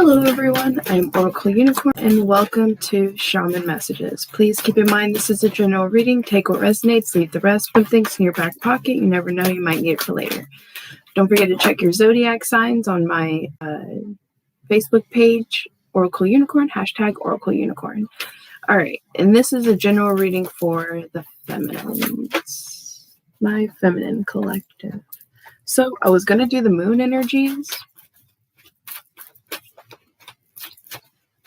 Hello everyone, I'm Oracle Unicorn and welcome to Shaman Messages. Please keep in mind this is a general reading. Take what resonates, leave the rest. Put things in your back pocket. You never know, you might need it for later. Don't forget to check your zodiac signs on my Facebook page, Oracle Unicorn, # Oracle Unicorn. Alright, and this is a general reading for the feminines, my feminine collective. So I was going to do the moon energies,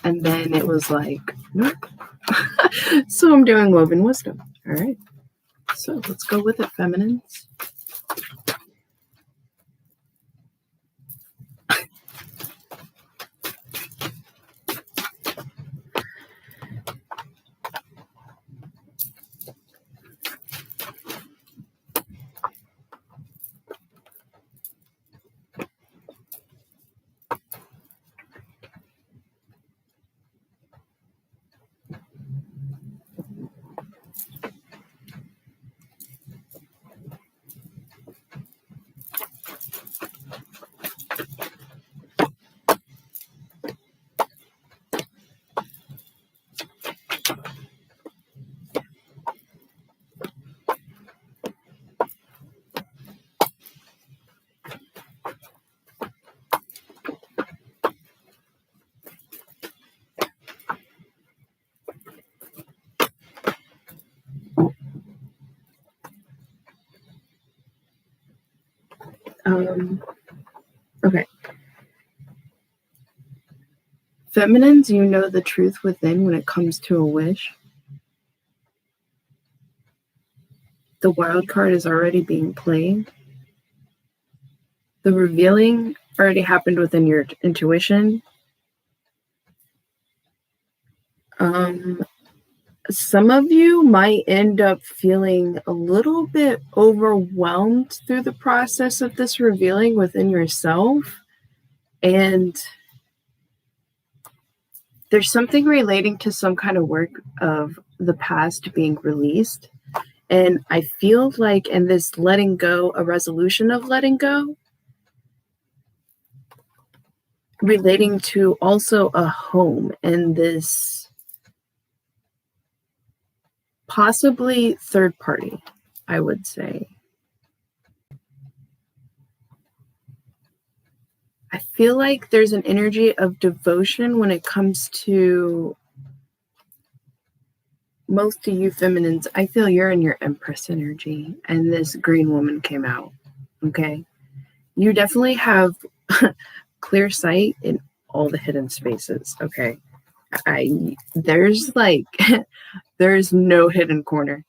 and then it was like, nope. So I'm doing woven wisdom. All right. So let's go with it, feminines. Okay. Feminines, you know the truth within when it comes to a wish. The wild card is already being played. The revealing already happened within your intuition. Some of you might end up feeling a little bit overwhelmed through the process of this revealing within yourself. And there's something relating to some kind of work of the past being released. And I feel like in this letting go, a resolution of letting go, relating to also a home and this possibly third party, I would say. I feel like there's an energy of devotion when it comes to most of you feminines. I feel you're in your Empress energy, and this green woman came out, okay? You definitely have clear sight in all the hidden spaces, okay? There's like, there's no hidden corner.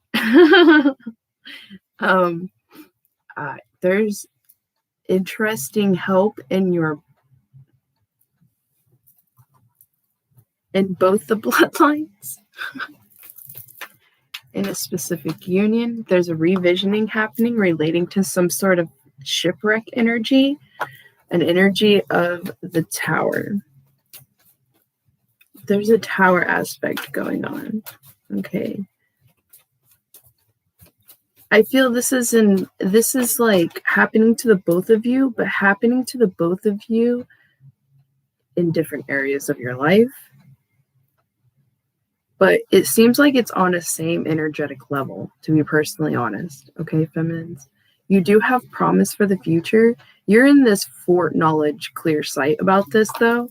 There's interesting help in both the bloodlines. In a specific union, there's a revisioning happening relating to some sort of shipwreck energy, an energy of the tower. There's a tower aspect going on. Okay. I feel this is like happening to the both of you, but happening to the both of you in different areas of your life. But it seems like it's on a same energetic level, to be personally honest. Okay, feminines? You do have promise for the future. You're in this foreknowledge, clear sight about this, though,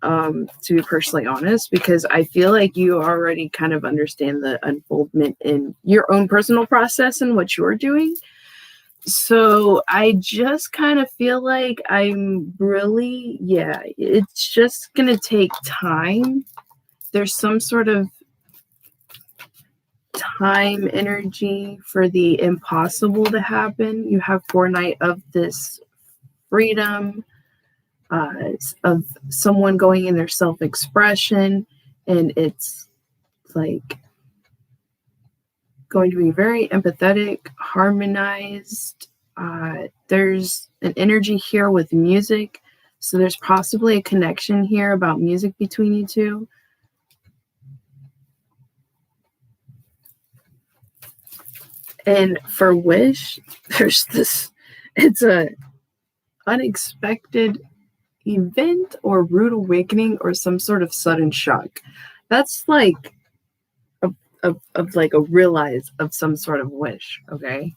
to be personally honest, because I feel like you already kind of understand the unfoldment in your own personal process and what you're doing. So I just kind of feel like it's just going to take time. There's some sort of time energy for the impossible to happen. You have fortnight of this freedom, of someone going in their self-expression, and it's like going to be very empathetic, harmonized. There's an energy here with music, so there's possibly a connection here about music between you two. And for wish, there's this, it's a unexpected event or rude awakening or some sort of sudden shock. That's like of like a realize of some sort of wish, okay?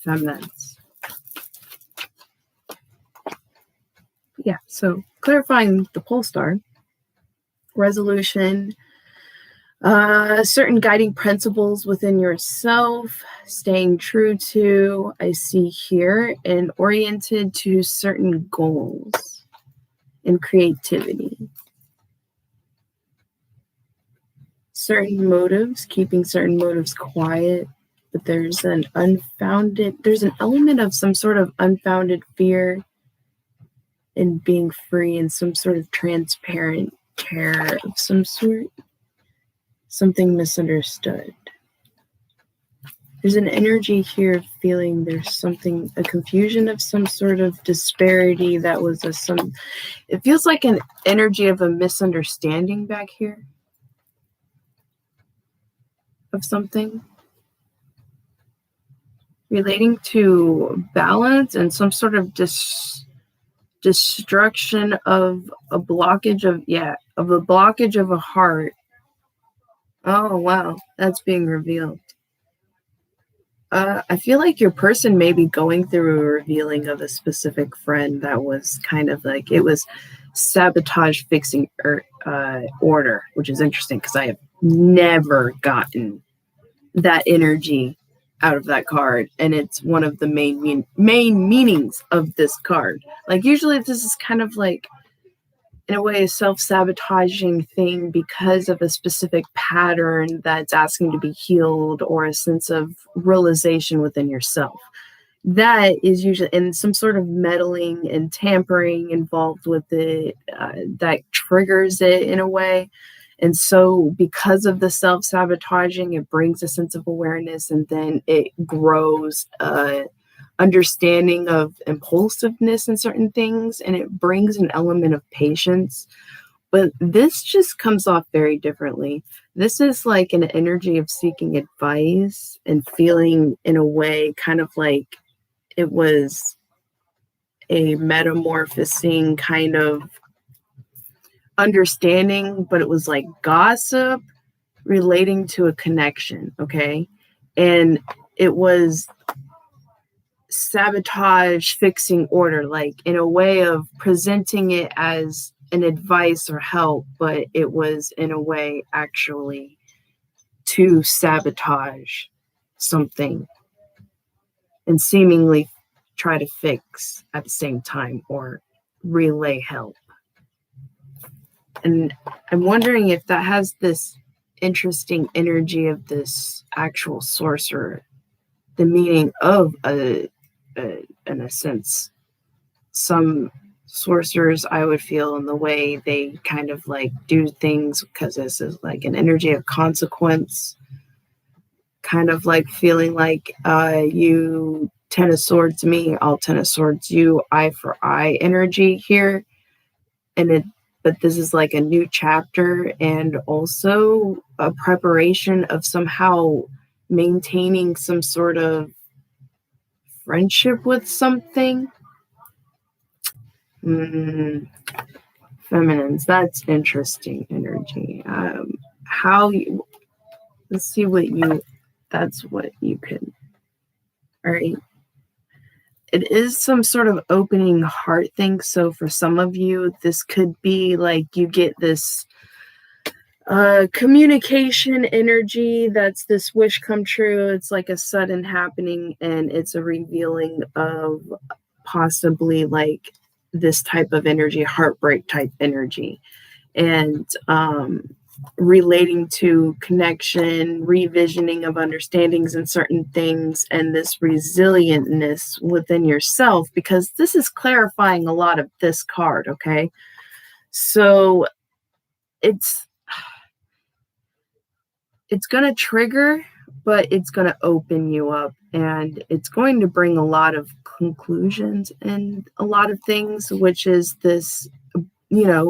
Feminines. Yeah, so clarifying the pole star, resolution, certain guiding principles within yourself, staying true to, I see here, and oriented to certain goals and creativity. Certain motives, keeping certain motives quiet, but there's an element of some sort of unfounded fear in being free and some sort of transparent care of some sort, something misunderstood. There's an energy here of feeling there's something, a confusion of some sort of disparity that was it feels like an energy of a misunderstanding back here of something relating to balance and some sort of destruction of a blockage of a heart. Oh, wow. That's being revealed. I feel like your person may be going through a revealing of a specific friend that was kind of like, it was sabotage fixing order, which is interesting because I have never gotten that energy out of that card, and it's one of the main meanings of this card. Like usually this is kind of like in a way a self-sabotaging thing because of a specific pattern that's asking to be healed or a sense of realization within yourself. That is usually in some sort of meddling and tampering involved with it that triggers it in a way. And so because of the self-sabotaging, it brings a sense of awareness, and then it grows understanding of impulsiveness in certain things, and it brings an element of patience. But this just comes off very differently. This is like an energy of seeking advice and feeling in a way kind of like it was a metamorphosing kind of understanding, but it was like gossip relating to a connection, okay? And it was sabotage fixing order, like in a way of presenting it as an advice or help, but it was in a way actually to sabotage something and seemingly try to fix at the same time or relay help. And I'm wondering if that has this interesting energy of this actual sorcerer, the meaning of in a sense, some sorcerers, I would feel, in the way they kind of like do things because this is like an energy of consequence, kind of like feeling like you 10 of swords me, I'll 10 of swords you, eye for eye energy here. But this is like a new chapter and also a preparation of somehow maintaining some sort of friendship with something. Feminines, that's interesting energy. Let's see that's what you can, all right. It is some sort of opening heart thing. So for some of you, this could be like you get this communication energy that's this wish come true. It's like a sudden happening, and it's a revealing of possibly like this type of energy, heartbreak type energy, and relating to connection, revisioning of understandings and certain things, and this resilientness within yourself, because this is clarifying a lot of this card, okay? So it's going to trigger, but it's going to open you up, and it's going to bring a lot of conclusions and a lot of things, which is this,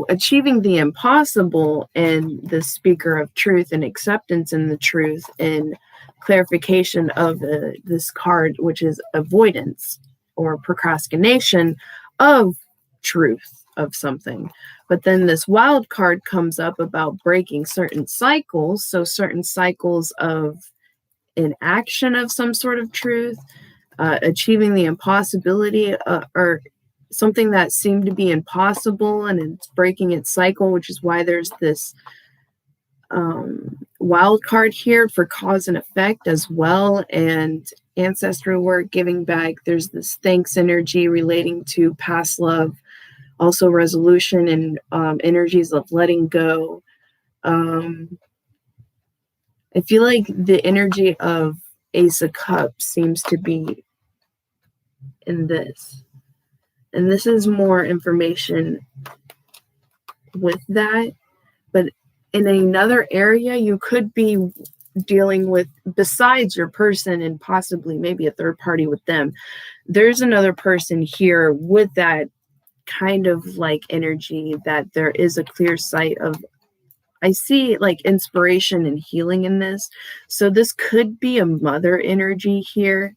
achieving the impossible, and the speaker of truth and acceptance in the truth and clarification of this card, which is avoidance or procrastination of truth of something. But then this wild card comes up about breaking certain cycles. So certain cycles of inaction of some sort of truth, achieving the impossibility, or something that seemed to be impossible, and it's breaking its cycle, which is why there's this wild card here for cause and effect as well, and ancestral work, giving back. There's this thanks energy relating to past love, also resolution and energies of letting go. I feel like the energy of Ace of Cups seems to be in this. And this is more information with that. But in another area, you could be dealing with, besides your person and possibly maybe a third party with them, there's another person here with that kind of like energy that there is a clear sight of. I see like inspiration and healing in this. So this could be a mother energy here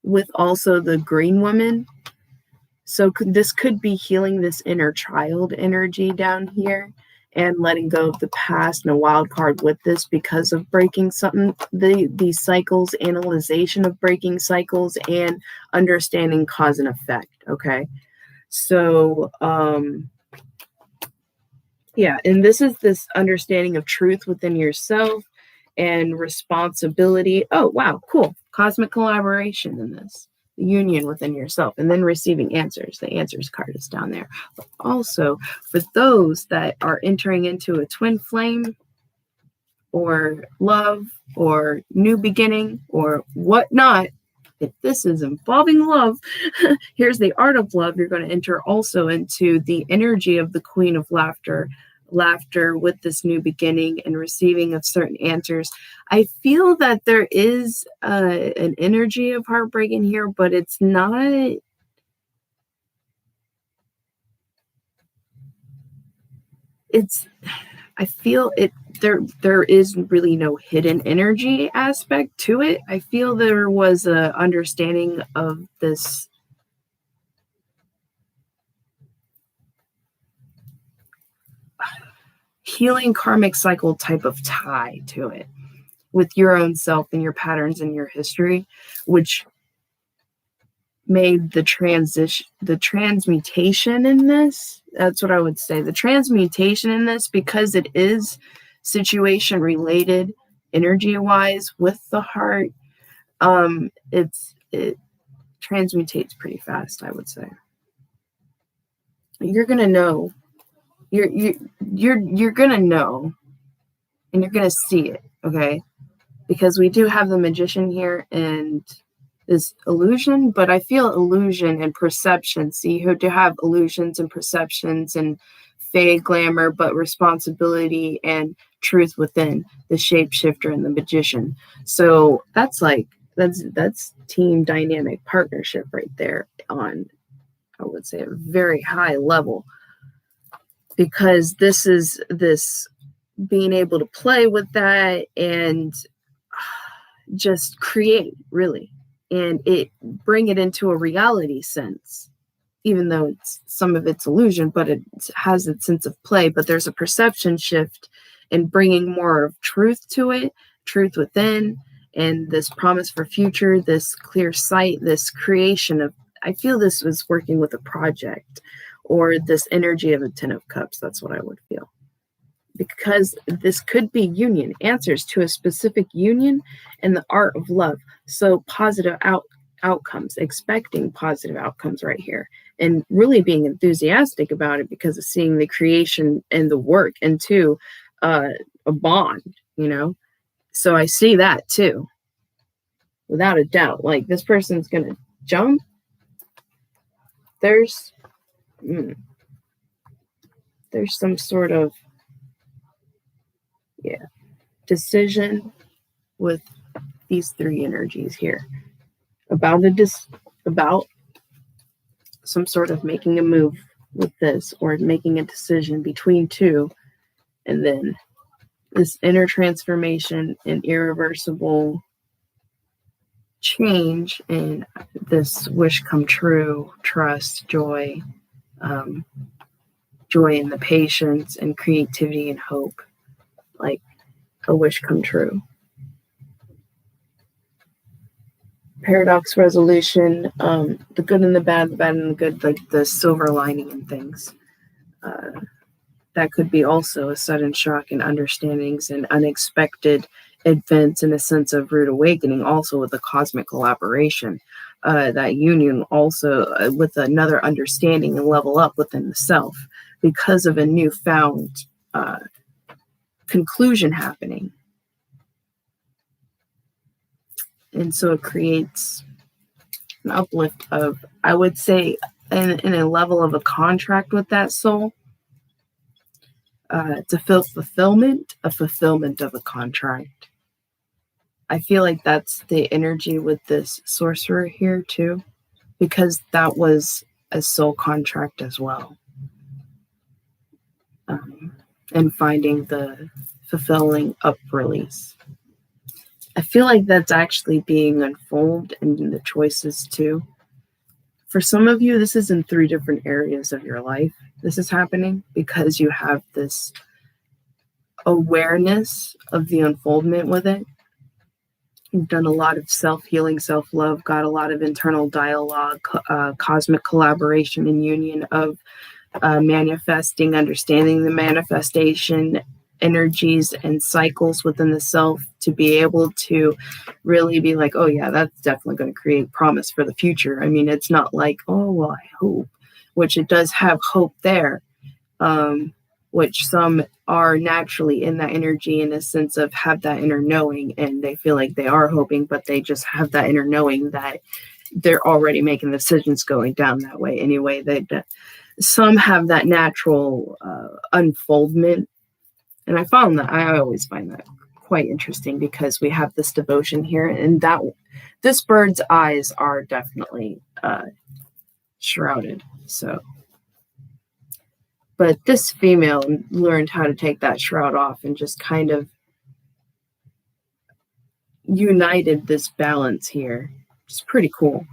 with also the green woman. So this could be healing this inner child energy down here and letting go of the past, and a wild card with this because of breaking something, these cycles, analyzation of breaking cycles, and understanding cause and effect. Okay. So, yeah, and this is this understanding of truth within yourself and responsibility. Oh, wow, cool. Cosmic collaboration in this. Union within yourself, and then receiving answers. The answers card is down there. But also, for those that are entering into a twin flame or love or new beginning or whatnot, if this is involving love, here's the art of love. You're going to enter also into the energy of the Queen of Laughter with this new beginning and receiving of certain answers. I feel that there is an energy of heartbreak in here, but it's not. I feel it. There is really no hidden energy aspect to it. I feel there was a understanding of this healing karmic cycle type of tie to it with your own self and your patterns and your history, which made the transmutation in this. That's what I would say. The transmutation in this, because it is situation related energy wise with the heart, it transmutates pretty fast, I would say. You're gonna know. You're gonna know, and you're gonna see it, okay? Because we do have the magician here and this illusion, but I feel illusion and perception. See, who do have illusions and perceptions and fake glamour, but responsibility and truth within the shapeshifter and the magician. So that's team dynamic partnership right there on, I would say, a very high level, because this is this being able to play with that and just create, really, and it bring it into a reality sense, even though it's some of it's illusion, but it has its sense of play. But there's a perception shift in bringing more of truth to it, truth within, and this promise for future, this clear sight, this creation of, I feel this was working with a project or this energy of a 10 of cups. That's what I would feel. Because this could be union, answers to a specific union and the art of love. So positive outcomes, expecting positive outcomes right here, and really being enthusiastic about it because of seeing the creation and the work into a bond, So I see that too, without a doubt. Like, this person's going to jump. There's some sort of decision with these three energies here about some sort of making a move with this, or making a decision between two, and then this inner transformation and irreversible change and this wish come true, trust, joy, joy in the patience and creativity and hope, like a wish come true. Paradox resolution, the good and the bad and the good, like the silver lining in things. That could be also a sudden shock in understandings and unexpected events in a sense of rude awakening, also with the cosmic collaboration. That union also with another understanding and level up within the self because of a newfound conclusion happening. And so it creates an uplift of, I would say, in a level of a contract with that soul, to feel fulfillment of a contract. I feel like that's the energy with this sorcerer here too, because that was a soul contract as well. And finding the fulfilling up release. I feel like that's actually being unfolded in the choices too. For some of you, this is in 3 different areas of your life. This is happening because you have this awareness of the unfoldment with it. You've done a lot of self-healing, self-love, got a lot of internal dialogue, cosmic collaboration and union of manifesting, understanding the manifestation energies and cycles within the self to be able to really be like, oh yeah, that's definitely going to create promise for the future. I mean, it's not like, oh, well, I hope, which it does have hope there, which some are naturally in that energy in a sense of have that inner knowing and they feel like they are hoping, but they just have that inner knowing that they're already making decisions going down that way anyway. Some have that natural unfoldment. And I always find that quite interesting because we have this devotion here and that this bird's eyes are definitely shrouded. So, but this female learned how to take that shroud off and just kind of united this balance here. It's pretty cool.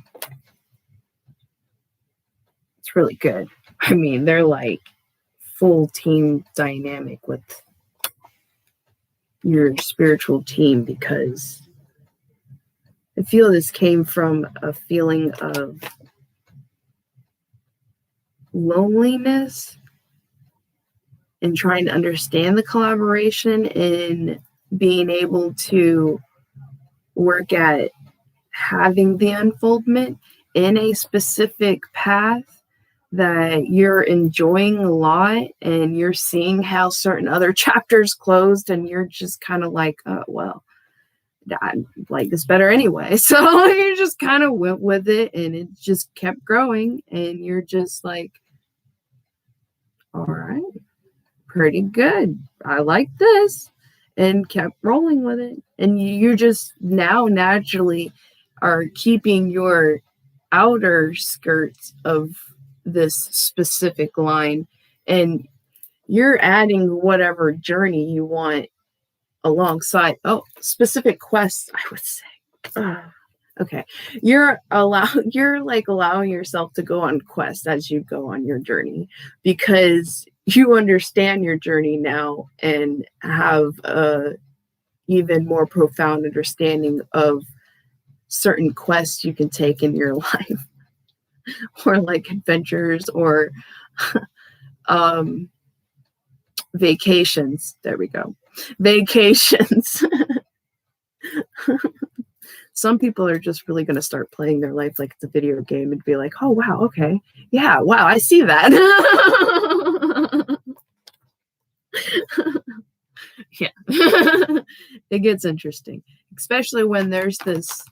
It's really good. I mean, they're like full team dynamic with your spiritual team because I feel this came from a feeling of loneliness and trying to understand the collaboration and being able to work at having the unfoldment in a specific path that you're enjoying a lot and you're seeing how certain other chapters closed and you're just kind of like, oh, well, I like this better anyway. So you just kind of went with it and it just kept growing and you're just like, all right, pretty good. I like this, and kept rolling with it. And you just now naturally are keeping your outer skirts of this specific line and you're adding whatever journey you want alongside specific quests, I would say. Okay, you're allowing yourself to go on quests as you go on your journey because you understand your journey now and have a even more profound understanding of certain quests you can take in your life or like adventures or vacations. There we go. Vacations. Some people are just really going to start playing their life like it's a video game and be like, oh, wow, okay. Yeah, wow, I see that. Yeah. It gets interesting, especially when there's this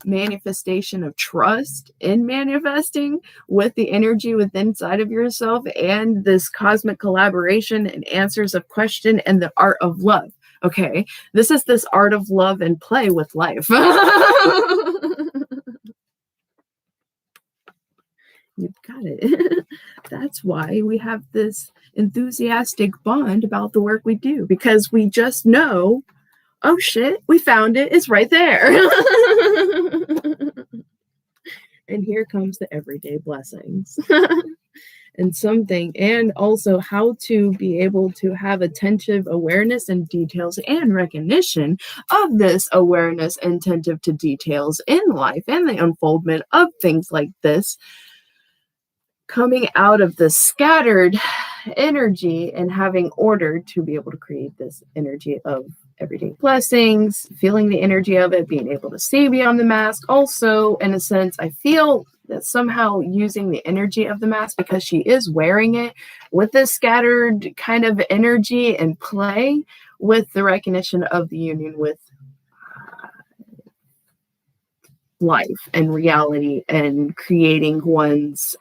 manifestation of trust in manifesting with the energy within inside of yourself and this cosmic collaboration and answers of question and the art of love. Okay, this is this art of love and play with life. You've got it. That's why we have this enthusiastic bond about the work we do, because we just know, oh shit, we found it. It's right there. And here comes the everyday blessings. And also how to be able to have attentive awareness and details and recognition of this awareness and attentive to details in life and the unfoldment of things like this, coming out of the scattered energy and having order to be able to create this energy of everyday blessings, feeling the energy of it, being able to see beyond the mask. Also, in a sense, I feel that somehow using the energy of the mask, because she is wearing it with this scattered kind of energy and play with the recognition of the union with life and reality and creating one's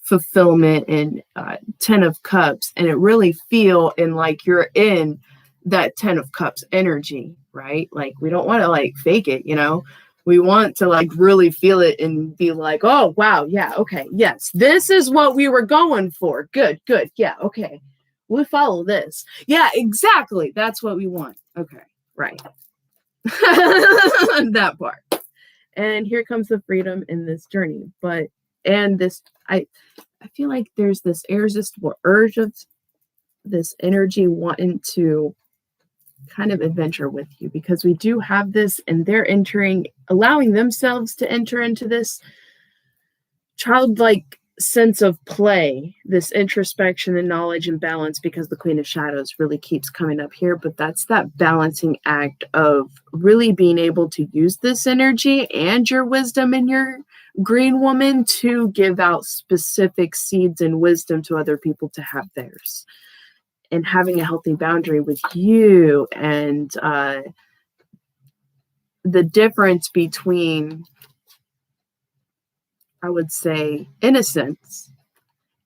fulfillment and 10 of cups, and it really feel in like you're in that 10 of cups energy, right? Like we don't want to like fake it, we want to like really feel it and be like, oh wow, yeah, okay, yes, this is what we were going for. Good, yeah, okay, we'll follow this. Yeah, exactly, that's what we want. Okay, right. That part. And here comes the freedom in this journey. I feel like there's this irresistible urge of this energy wanting to kind of adventure with you, because we do have this, and they're allowing themselves to enter into this childlike sense of play, this introspection and knowledge and balance, because the Queen of Shadows really keeps coming up here. But that's that balancing act of really being able to use this energy and your wisdom and your green woman to give out specific seeds and wisdom to other people to have theirs, and having a healthy boundary with you, and the difference between, I would say, innocence,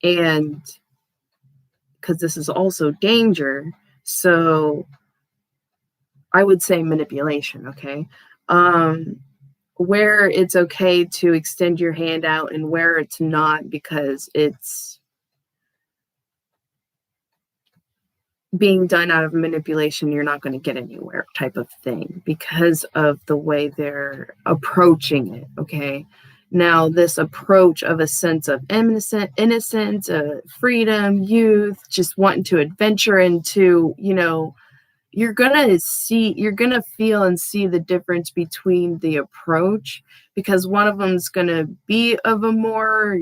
and because this is also danger, so I would say manipulation, okay? Where it's okay to extend your hand out and where it's not, because it's being done out of manipulation, you're not going to get anywhere type of thing, because of the way they're approaching it, okay? Now, this approach of a sense of innocence, freedom, youth, just wanting to adventure into, you're going to feel and see the difference between the approach, because one of them is going to be of a more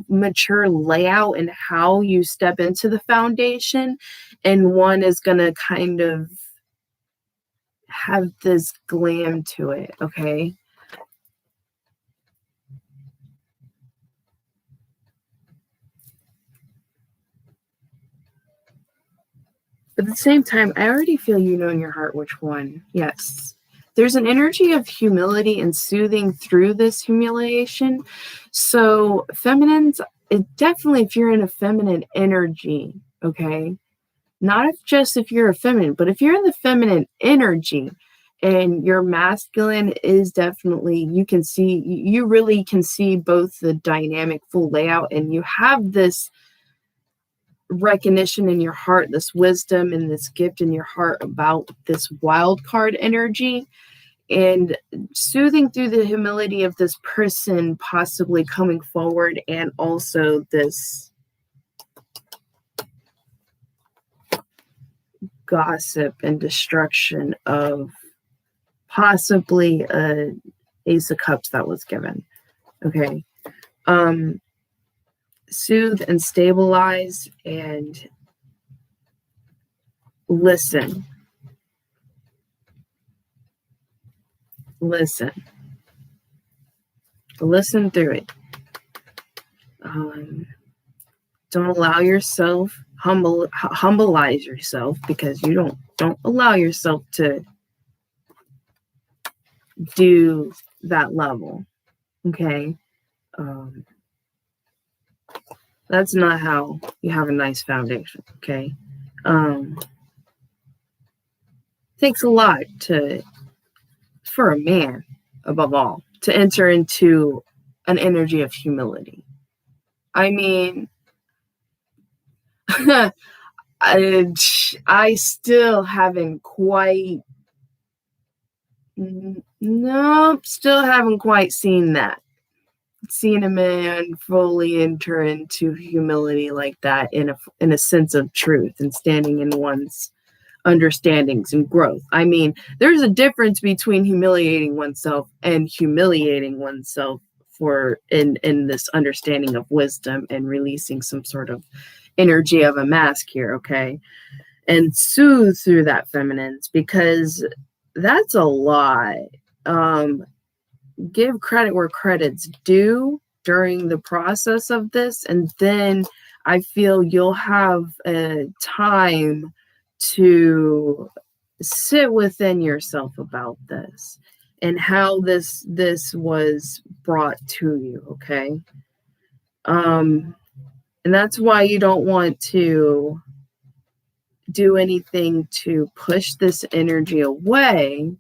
mature layout and how you step into the foundation, and one is going to kind of have this glam to it, okay? But at the same time, I already feel you know in your heart which one. Yes. There's an energy of humility and soothing through this humiliation. So feminines, definitely if you're in a feminine energy, okay? Not just if you're a feminine, but if you're in the feminine energy and your masculine is definitely, you really can see both the dynamic full layout, and you have this recognition in your heart, this wisdom and this gift in your heart about this wild card energy, and soothing through the humility of this person possibly coming forward, and also this gossip and destruction of possibly a Ace of Cups that was given, okay? Soothe and stabilize and listen through it. Don't allow yourself humbleize yourself, because you don't allow yourself to do that level, okay? That's not how you have a nice foundation, okay? Takes a lot for a man, above all, to enter into an energy of humility. I mean, I still haven't quite seen that. seen a man fully enter into humility like that in a sense of truth and standing in one's understandings and growth. I mean, there's a difference between humiliating oneself and humiliating oneself for in this understanding of wisdom and releasing some sort of energy of a mask here, okay? And soothe through that, feminines, because that's a lot. Give credit where credit's due during the process of this, and then I feel you'll have a time to sit within yourself about this and how this was brought to you, okay? And that's why you don't want to do anything to push this energy away.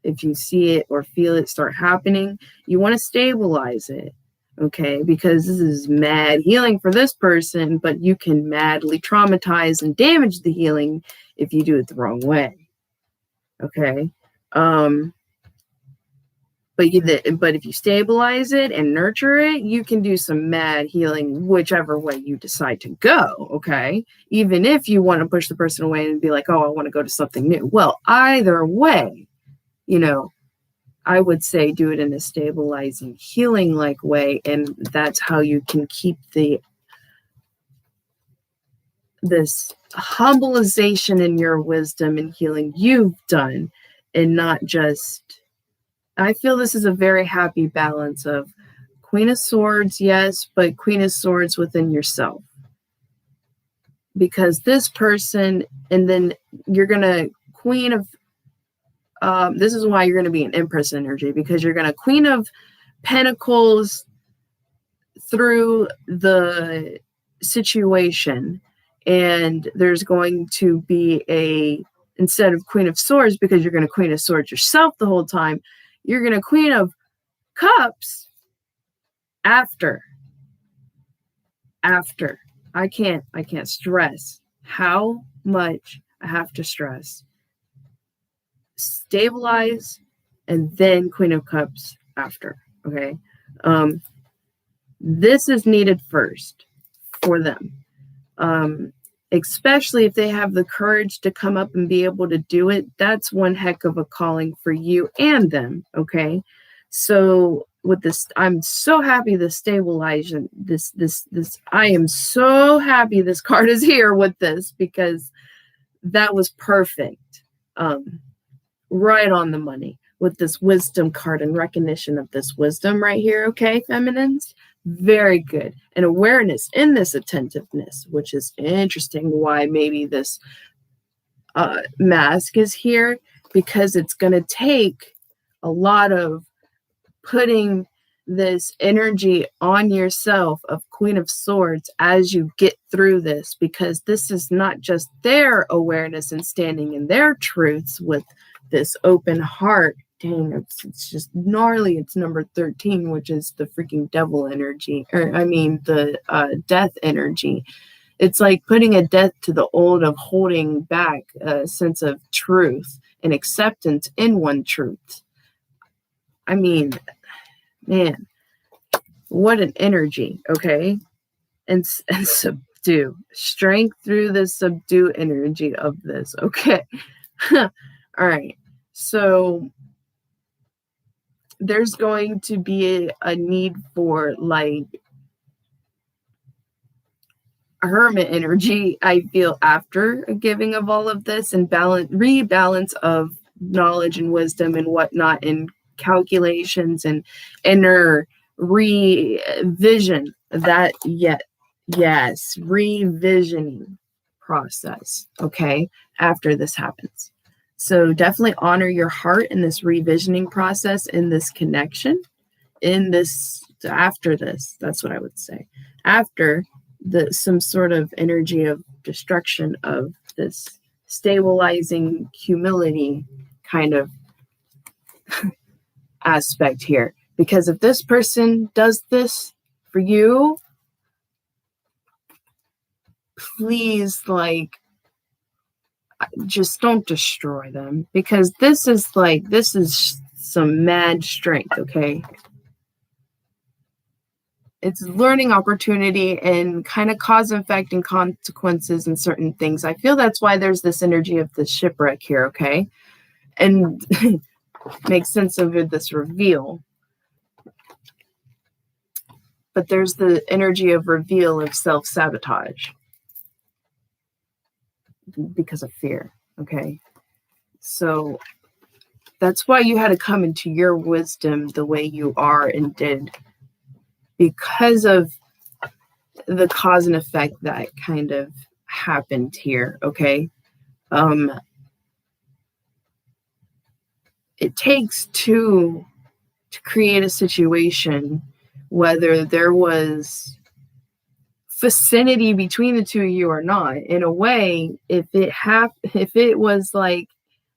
If you see it or feel it start happening, you want to stabilize it, okay? Because this is mad healing for this person, but you can madly traumatize and damage the healing if you do it the wrong way, okay? But if you stabilize it and nurture it, you can do some mad healing whichever way you decide to go, okay? Even if you want to push the person away and be like, oh, I want to go to something new. Well, either way, you know, I would say do it in a stabilizing, healing-like way, and that's how you can keep this humbleization in your wisdom and healing you've done, and not just. I feel this is a very happy balance of Queen of Swords, yes, but Queen of Swords within yourself, because this person, and then you're gonna Queen of. This is why you're going to be an Empress energy, because you're going to Queen of Pentacles through the situation, and there's going to be instead of Queen of Swords, because you're going to Queen of Swords yourself the whole time, you're going to Queen of Cups after. I can't stress how much I have to stress. Stabilize, and then Queen of Cups after, okay? This is needed first for them, especially if they have the courage to come up and be able to do it. That's one heck of a calling for you and them, okay? So with this, I'm so happy the stabilization, this I am so happy this card is here with this, because that was perfect. Right on the money with this wisdom card and recognition of this wisdom right here, okay, feminines? Very good. And awareness in this attentiveness, which is interesting why maybe this mask is here, because it's going to take a lot of putting this energy on yourself of Queen of Swords as you get through this, because this is not just their awareness and standing in their truths with this open heart. Dang, it's just gnarly. It's number 13, which is the freaking devil energy, or I mean the death energy. It's like putting a death to the old of holding back a sense of truth and acceptance in one truth. I mean, man, what an energy, okay? And subdue. Strength through the subdue energy of this, okay? All right. So there's going to be a need for like a hermit energy, I feel, after a giving of all of this, and rebalance of knowledge and wisdom and whatnot, and calculations and inner revision that revisioning process, okay, after this happens. So definitely honor your heart in this revisioning process, in this connection, in this, after this, that's what I would say, after some sort of energy of destruction of this stabilizing humility kind of aspect here. Because if this person does this for you, please, like, just don't destroy them, because this is some mad strength, okay? it's learning opportunity and kind of cause and effect and consequences and certain things. I feel that's why there's this energy of the shipwreck here, okay? And make sense of it, this reveal. But there's the energy of reveal of self-sabotage because of fear, okay? So that's why you had to come into your wisdom the way you are and did, because of the cause and effect that kind of happened here, okay? It takes two to create a situation, whether there was vicinity between the two of you or not. In a way, if it was like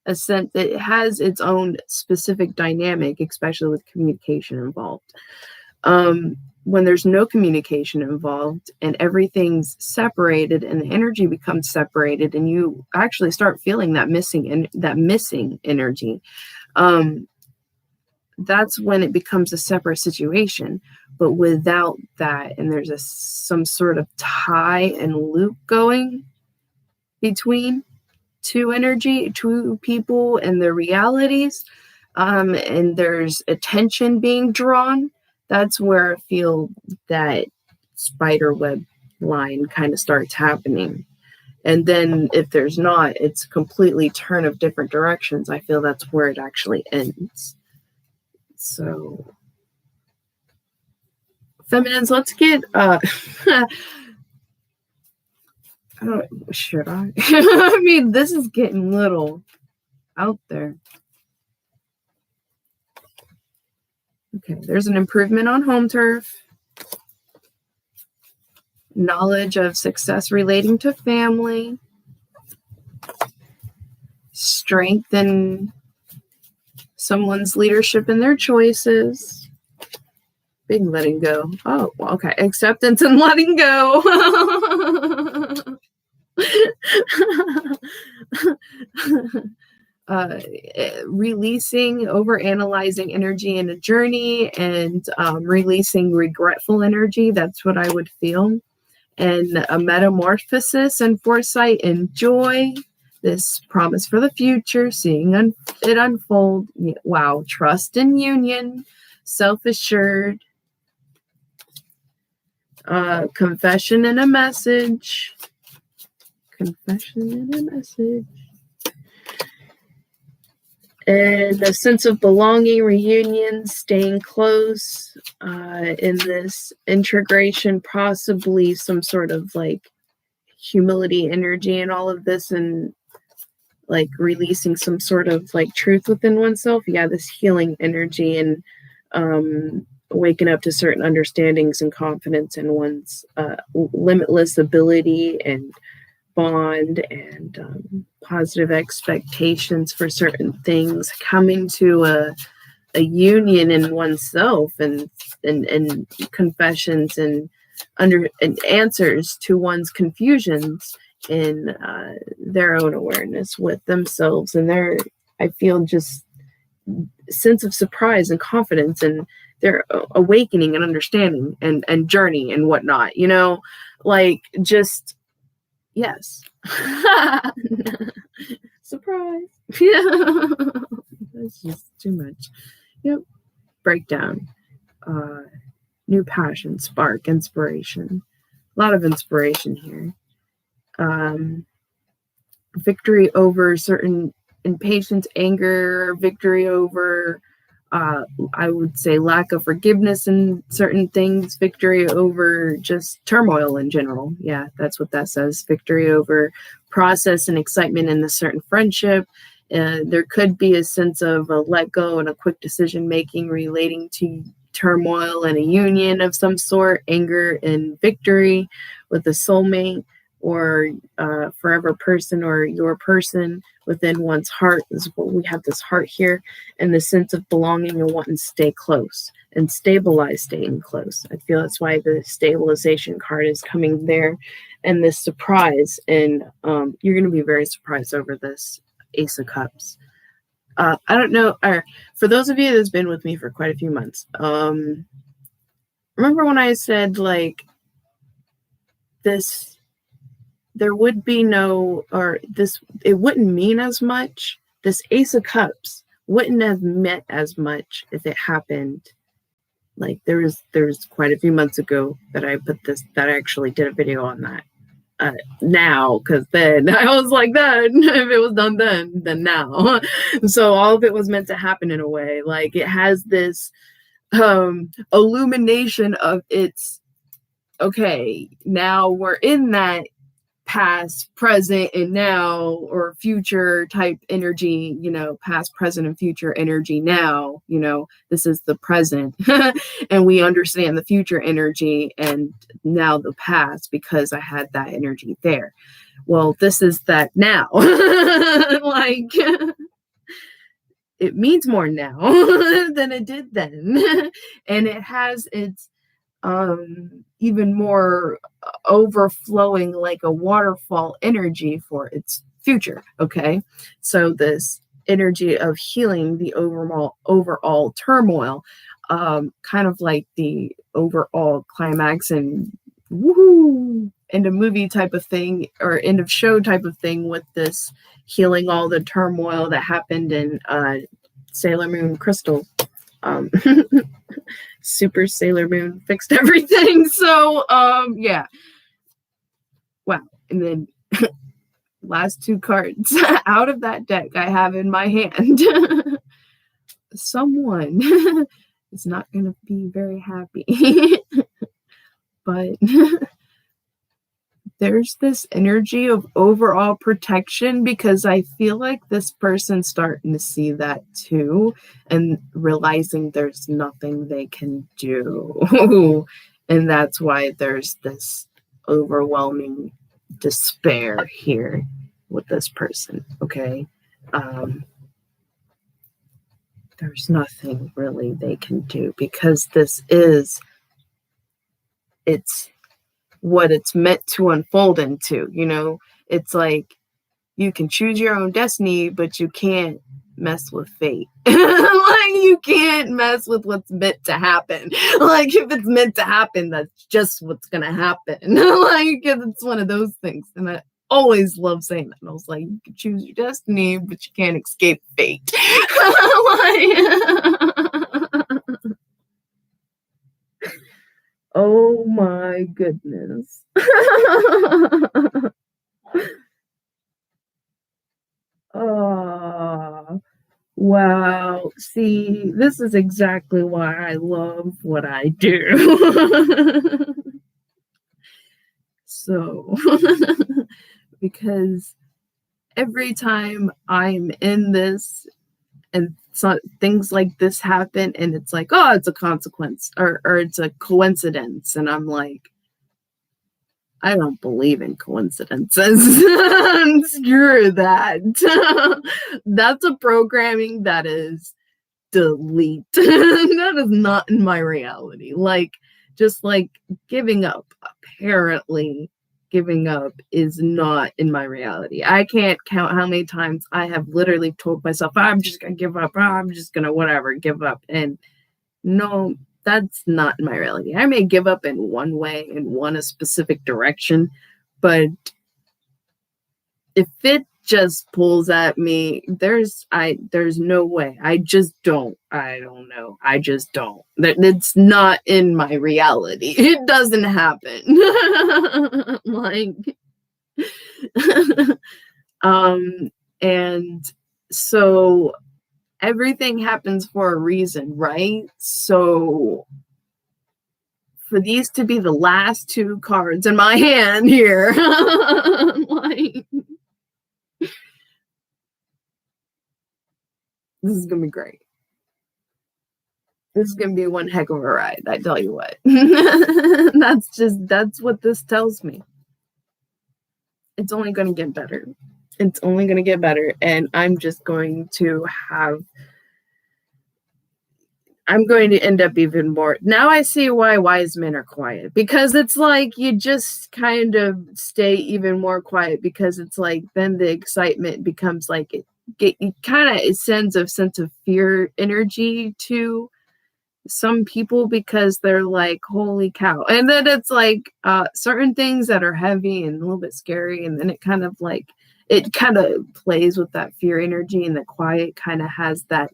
a sense that it has its own specific dynamic, especially with communication involved. When there's no communication involved and everything's separated and the energy becomes separated and you actually start feeling that missing energy, that's when it becomes a separate situation. But without that, and there's some sort of tie and loop going between two people and their realities, and there's attention being drawn, that's where I feel that spider web line kind of starts happening. And then if there's not, it's completely turn of different directions. I feel that's where it actually ends. So, feminines, let's get should I? I mean, this is getting little out there. Okay, there's an improvement on home turf. Knowledge of success relating to family. Strength in someone's leadership in their choices. Big letting go. Oh, okay. Acceptance and letting go. Releasing, over-analyzing energy in a journey, and releasing regretful energy. That's what I would feel. And a metamorphosis and foresight and joy. This promise for the future, seeing it unfold. Wow. Trust and union. Self-assured. Confession and a message. Confession and a message. And a sense of belonging, reunion, staying close in this integration, possibly some sort of like humility energy and all of this, and like releasing some sort of like truth within oneself. Yeah, this healing energy and waking up to certain understandings and confidence in one's limitless ability and bond and positive expectations for certain things, coming to a union in oneself and confessions and answers to one's confusions in their own awareness with themselves and their, I feel, just sense of surprise and confidence and their awakening and understanding and journey and whatnot, like just yes. Surprise. That's just too much. Yep. Breakdown. New passion, spark, inspiration. A lot of inspiration here. Victory over certain impatience, anger, victory over I would say lack of forgiveness in certain things, victory over just turmoil in general. Yeah, that's what that says. Victory over process and excitement in a certain friendship. There could be a sense of a let go and a quick decision making relating to turmoil and a union of some sort, anger and victory with a soulmate or forever person or your person within one's heart. This is what we have, this heart here, and the sense of belonging and wanting to stay close and stabilize staying close. I feel that's why the stabilization card is coming there, and this surprise. And you're going to be very surprised over this Ace of Cups. I don't know, or for those of you that's been with me for quite a few months, remember when I said like this, there would be no, or this, it wouldn't mean as much. This Ace of Cups wouldn't have meant as much if it happened. Like there was quite a few months ago that I actually did a video on that. Now, because then I was like, then if it was done then now. So all of it was meant to happen in a way. Like it has this illumination of its, okay, now we're in that past, present, and now, or future type energy, past, present, and future energy now, this is the present. And we understand the future energy and now the past because I had that energy there. Well, this is that now. Like, it means more now than it did then. And it has its even more overflowing, like a waterfall energy for its future. Okay, so this energy of healing the overall turmoil, kind of like the overall climax and woohoo end of movie type of thing, or end of show type of thing, with this healing all the turmoil that happened in Sailor Moon Crystal. Super Sailor Moon fixed everything. So yeah, wow. And then last two cards out of that deck I have in my hand. Someone is not going to be very happy. But there's this energy of overall protection, because I feel like this person's starting to see that too and realizing there's nothing they can do. And that's why there's this overwhelming despair here with this person. Okay. There's nothing really they can do, because it's what it's meant to unfold into. It's like you can choose your own destiny, but you can't mess with fate. Like you can't mess with what's meant to happen. Like if it's meant to happen, that's just what's gonna happen. Like it's one of those things. And I always love saying that. And I was like, you can choose your destiny, but you can't escape fate. Oh my goodness. Oh, wow. See, this is exactly why I love what I do. So, because every time I'm in this and things like this happen, and it's like, oh, it's a consequence, or it's a coincidence, and I'm like, I don't believe in coincidences. Screw that. That's a programming that is delete. That is not in my reality. Like, just like giving up. Apparently, giving up is not in my reality. I can't count how many times I have literally told myself, I'm just going to give up. I'm just going to whatever, give up. And no, that's not in my reality. I may give up in one way, in a specific direction, but if it just pulls at me, there's no way. I don't know. I just don't. It's not in my reality. It doesn't happen. Like, and so everything happens for a reason, right? So for these to be the last two cards in my hand here, like, this is gonna be great. This is gonna be one heck of a ride, I tell you what. That's what this tells me. It's only gonna get better. It's only gonna get better, and I'm going to end up even more. Now I see why wise men are quiet, because it's like you just kind of stay even more quiet, because it's like then the excitement becomes like it kind of sends a sense of fear energy to some people because they're like, holy cow. And then it's like certain things that are heavy and a little bit scary. And then it kind of plays with that fear energy, and the quiet kind of has that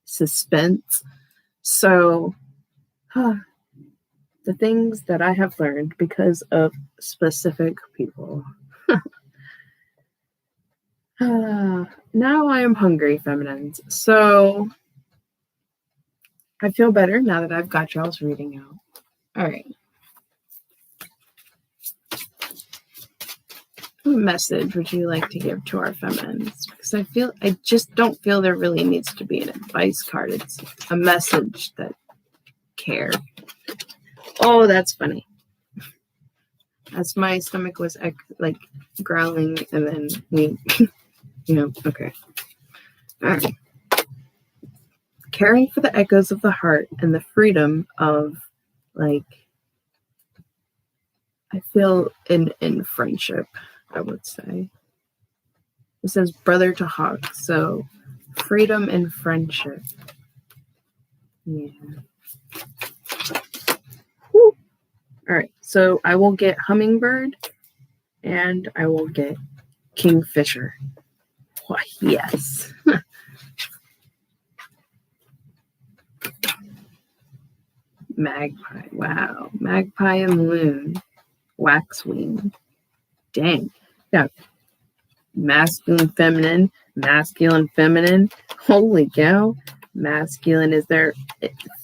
suspense. So the things that I have learned because of specific people. Now I am hungry, feminines. So I feel better now that I've got y'all's reading out. All right. What message would you like to give to our feminines? Because I just don't feel there really needs to be an advice card. It's a message that care. Oh, that's funny. As my stomach was like growling, and then we, okay. All right. Caring for the echoes of the heart and the freedom of, like, I feel in friendship, I would say. It says brother to hawk, so freedom and friendship. Yeah. Woo. All right, so I will get hummingbird and I will get kingfisher. Why, yes. Magpie. Wow. Magpie and loon. Waxwing. Dang. Yeah. Masculine, feminine. Masculine, feminine. Holy cow. Masculine. Is there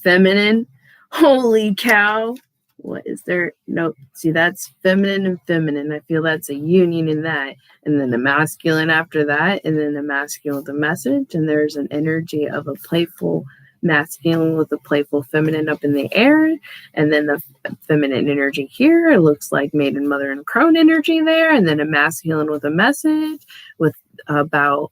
feminine? Holy cow. What is there? No. See, that's feminine and feminine. I feel that's a union in that. And then the masculine after that. And then the masculine with a message. And there's an energy of a playful masculine with a playful feminine up in the air, and then the feminine energy here. It looks like maiden, mother, and crone energy there, and then a masculine with a message with about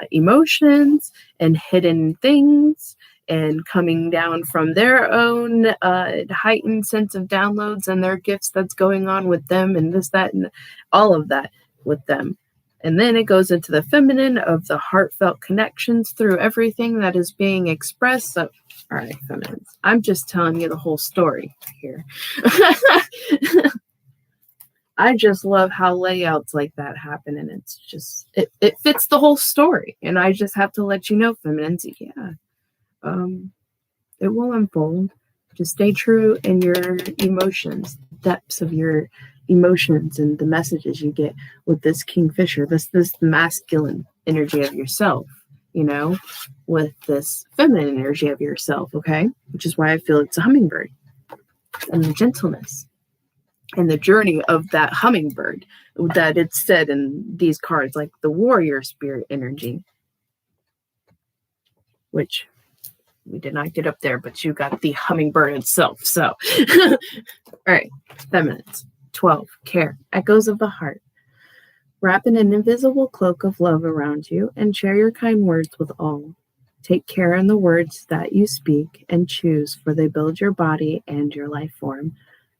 emotions and hidden things, and coming down from their own heightened sense of downloads and their gifts that's going on with them, and this, that, and all of that with them. And then it goes into the feminine of the heartfelt connections through everything that is being expressed. So, all right, feminines, I'm just telling you the whole story here. I just love how layouts like that happen, and it's just, it fits the whole story. And I just have to let you know, feminines, yeah, it will unfold. Just stay true in your emotions, depths of your emotions and the messages you get with this kingfisher, this masculine energy of yourself, with this feminine energy of yourself, okay? Which is why I feel it's a hummingbird, and the gentleness and the journey of that hummingbird that it's said in these cards, like the warrior spirit energy, which we did not get up there, but you got the hummingbird itself. So, all right, feminines. 12. Care. Echoes of the heart. Wrap in an invisible cloak of love around you and share your kind words with all. Take care in the words that you speak and choose, for they build your body and your life form.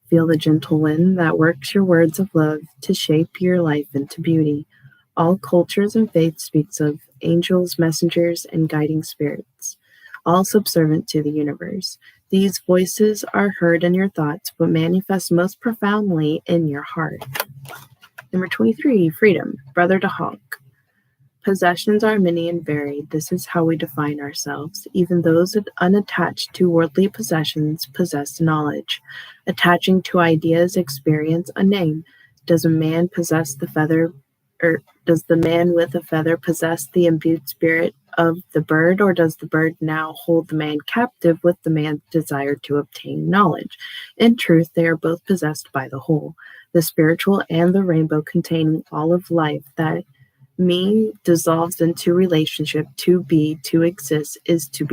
Feel the gentle wind that works your words of love to shape your life into beauty. All cultures and faiths speaks of angels, messengers, and guiding spirits, all subservient to the universe. These voices are heard in your thoughts, but manifest most profoundly in your heart. Number 23, freedom, brother to hawk. Possessions are many and varied. This is how we define ourselves. Even those unattached to worldly possessions possess knowledge. Attaching to ideas experience a name. Does a man possess the feather, or does the man with a feather possess the imbued spirit of the bird, or does the bird now hold the man captive with the man's desire to obtain knowledge? In truth, they are both possessed by the whole, the spiritual and the rainbow containing all of life. That me dissolves into relationship. To be, to exist, is to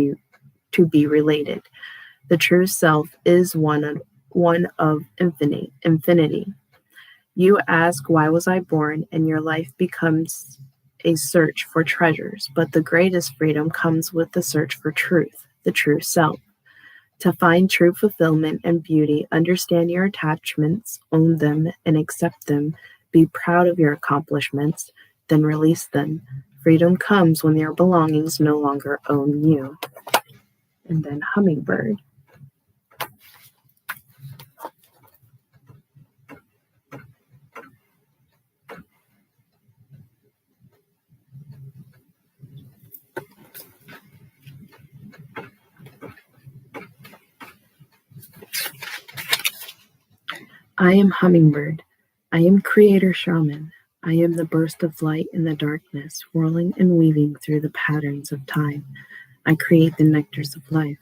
be related. The true self is one of infinity. You ask, why was I born? And your life becomes a search for treasures, but the greatest freedom comes with the search for truth, the true self. To find true fulfillment and beauty, understand your attachments, own them and accept them, be proud of your accomplishments, then release them. Freedom comes when your belongings no longer own you. and then hummingbird. I am hummingbird. I am creator shaman. I am the burst of light in the darkness, whirling and weaving through the patterns of time. I create the nectars of life.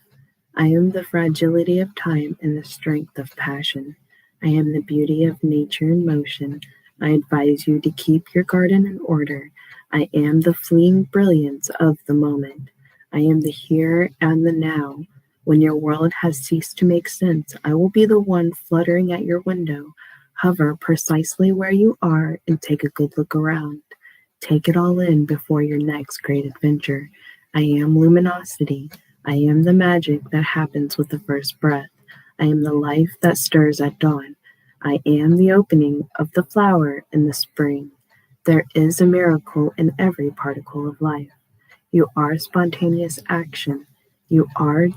I am the fragility of time and the strength of passion. I am the beauty of nature in motion. I advise you to keep your garden in order. I am the fleeting brilliance of the moment. I am the here and the now. When your world has ceased to make sense, I will be the one fluttering at your window. Hover precisely where you are and take a good look around. Take it all in before your next great adventure. I am luminosity. I am the magic that happens with the first breath. I am the life that stirs at dawn. I am the opening of the flower in the spring. There is a miracle in every particle of life. You are spontaneous action. You are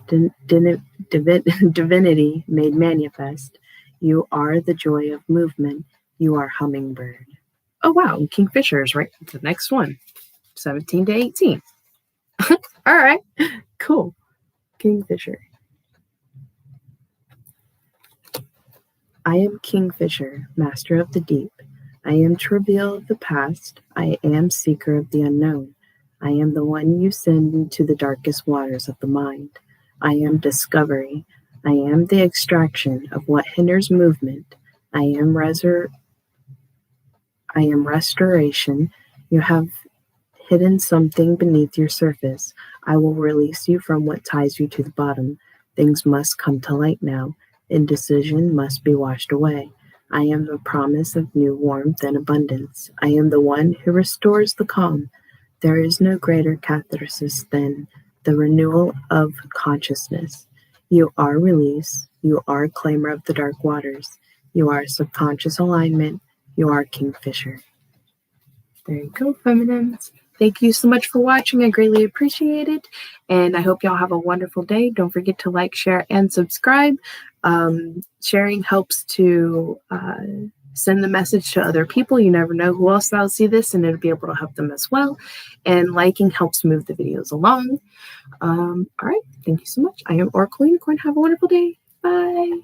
divinity made manifest. You are the joy of movement. You are hummingbird. Oh, wow. Kingfisher is right. The next one. 17 to 18. All right. Cool. Kingfisher. I am Kingfisher, master of the deep. I am travail of the past. I am seeker of the unknown. I am the one you send into the darkest waters of the mind. I am discovery. I am the extraction of what hinders movement. I am restoration. You have hidden something beneath your surface. I will release you from what ties you to the bottom. Things must come to light now. Indecision must be washed away. I am the promise of new warmth and abundance. I am the one who restores the calm. There is no greater catharsis than the renewal of consciousness. You are release. You are claimer of the dark waters. You are subconscious alignment. You are Kingfisher. There you go, feminines. Thank you so much for watching. I greatly appreciate it. And I hope y'all have a wonderful day. Don't forget to like, share, and subscribe. Sharing helps to send the message to other people. You never know who else will see this, and it'll be able to help them as well. And liking helps move the videos along. All right. Thank you so much. I am Oracle Unicorn. Have a wonderful day. Bye.